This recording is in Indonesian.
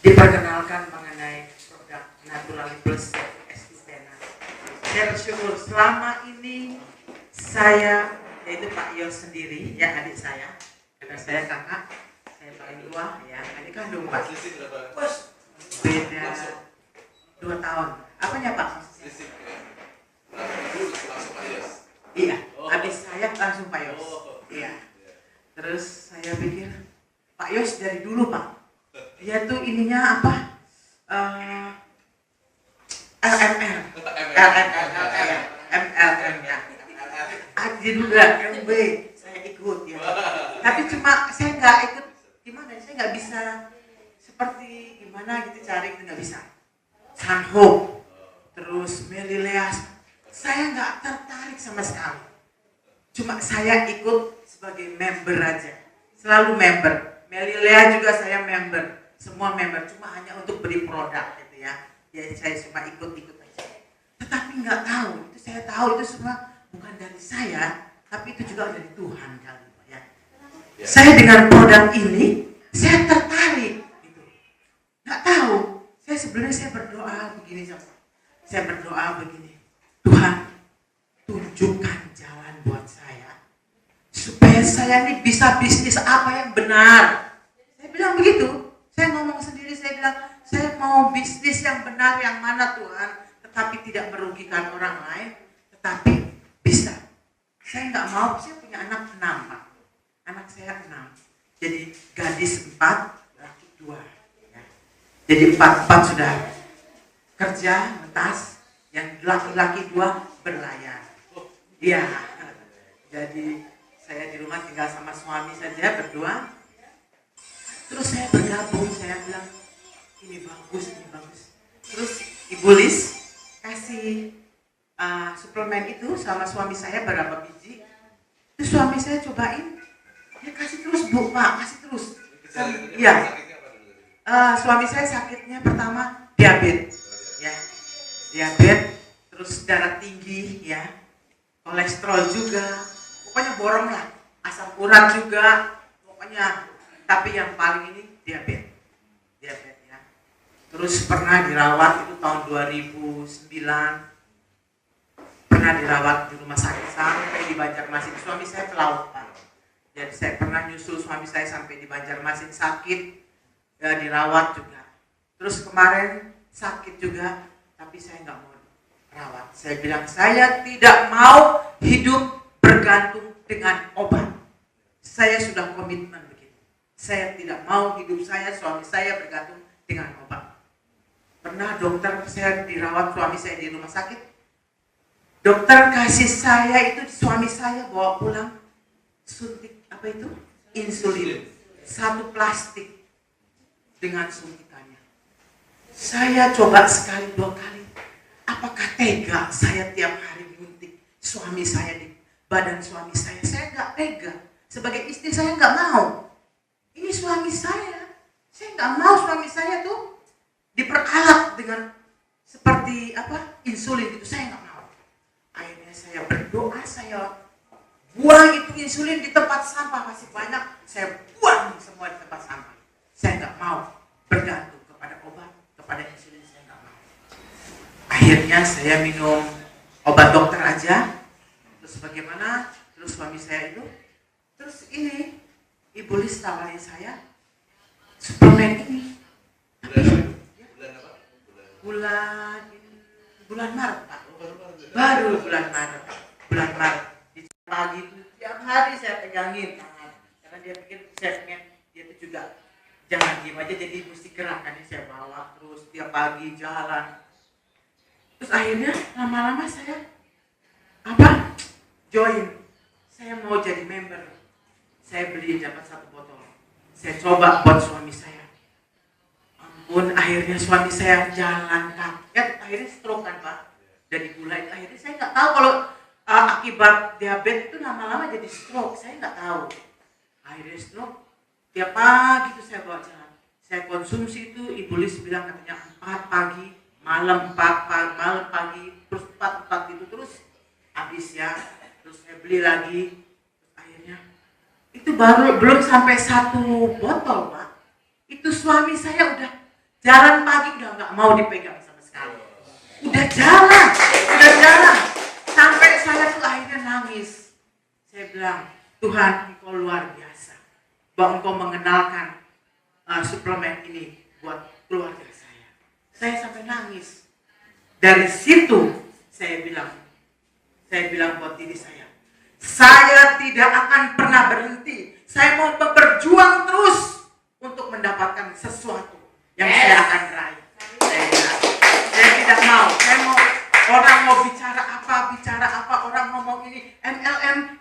diperkenalkan mengenai produk Naturally Plus Estutena. Saya bersyukur selama ini saya, yaitu Pak Yos sendiri, ya adik saya, karena saya kakak, saya paling tua, ya adik kandung Pak. Bos, beda 2 tahun. Apanya Pak? Iya, adik saya langsung Pak Yos. Iya. Terus saya pikir Pak Yos dari dulu Pak. Dia tuh ininya apa? LML ya. Aji juga MB saya ikut ya. Tapi cuma saya nggak ikut gimana? Saya nggak bisa seperti gimana gitu cari itu nggak bisa. Sunhope, terus Melileas, saya nggak tertarik sama sekali. Cuma saya ikut sebagai member aja, selalu member. Melilea juga saya member, semua member, cuma hanya untuk beli produk gitu ya. Jadi saya cuma ikut-ikut aja. Tetapi nggak tahu, itu saya tahu itu semua bukan dari saya, tapi itu juga dari Tuhan kali Pak ya. Saya dengan produk ini, saya tertarik gitu. Nggak tahu, saya berdoa begini sama. Saya berdoa begini, Tuhan tunjukkan jalan buat saya supaya saya ini bisa bisnis apa yang benar. Saya bilang begitu, saya ngomong sendiri, saya bilang saya mau bisnis yang benar yang mana Tuhan, tetapi tidak merugikan orang lain, tetapi bisa. Saya nggak mau, saya punya anak 6 Pak. Anak saya 6, jadi gadis 4, laki 2 ya. Jadi 4 sudah kerja, ngetas, yang laki-laki 2 berlayar. Iya, jadi saya di rumah tinggal sama suami saja berdua. Terus saya bergabung, saya bilang ini bagus. Terus Ibu Lis kasih suplemen itu sama suami saya berapa biji. Terus suami saya cobain, dia kasih terus Bu, Pak, kasih terus. Iya. Suami saya sakitnya pertama diabetes, ya, diabetes, terus darah tinggi, ya, kolesterol juga. Pokoknya borong lah, asam urat juga, pokoknya. Tapi yang paling ini diabetes ya. Terus pernah dirawat itu tahun 2009, pernah dirawat di rumah sakit sampai di Banjarmasin. Suami saya pelaut Pak, jadi saya pernah nyusul suami saya sampai di Banjarmasin sakit, ya, dirawat juga. Terus kemarin sakit juga, tapi saya nggak mau rawat. Saya bilang saya tidak mau hidup bergantung dengan obat. Saya sudah komitmen begitu. Saya tidak mau hidup saya, suami saya bergantung dengan obat. Pernah dokter saya dirawat, suami saya di rumah sakit. Dokter kasih saya itu, suami saya bawa pulang suntik apa itu? Insulin. 1 plastik dengan suntikannya. Saya coba sekali 2 kali. Apakah tega saya tiap hari nyuntik suami saya di badan suami saya? Saya nggak tega. Sebagai istri saya nggak mau. Ini suami saya nggak mau suami saya tuh diperalat dengan seperti apa insulin gitu. Saya nggak mau. Akhirnya saya berdoa, saya buang itu insulin di tempat sampah, masih banyak. Saya buang semua di tempat sampah. Saya nggak mau bergantung kepada obat, kepada insulin, saya nggak mau. Akhirnya saya minum obat dokter aja. Terus bagaimana? Terus suami saya itu, terus ini Ibu Lis tawarin saya suplemen ini. Bulan Maret Pak. Baru bulan Maret. Di pagi itu tiap hari saya pegangin tangan, karena dia pikir saya pengen dia itu juga jangan diem aja, jadi mesti gerak kan. Saya bawa terus tiap pagi jalan. Terus akhirnya lama-lama saya join. Saya mau jadi member. Saya beli dapat 1 botol. Saya coba buat suami saya. Ampun, akhirnya suami saya jalan kaki. Akhirnya stroke kan Pak. Dari gula itu akhirnya saya nggak tahu kalau akibat diabetes itu lama-lama jadi stroke. Saya nggak tahu. Akhirnya stroke. Tiap pagi itu saya bawa jalan. Saya konsumsi itu, Ibu Lis bilang katanya 4 pagi, malam 4 malam pagi, terus 4 itu terus habis ya. Terus saya beli lagi. Terus akhirnya itu baru belum sampai 1 botol Pak. Itu suami saya udah Jalan pagi udah nggak mau dipegang sama sekali. Udah jalan. Sampai saya tuh akhirnya nangis. Saya bilang, Tuhan, Engkau luar biasa. Bahwa Engkau mengenalkan suplemen ini buat keluarga saya. Saya sampai nangis. Dari situ saya bilang buat diri saya tidak akan pernah berhenti. Saya mau berjuang terus untuk mendapatkan sesuatu yang saya akan raih. Saya tidak mau. Saya mau orang mau bicara apa, orang ngomong ini MLM,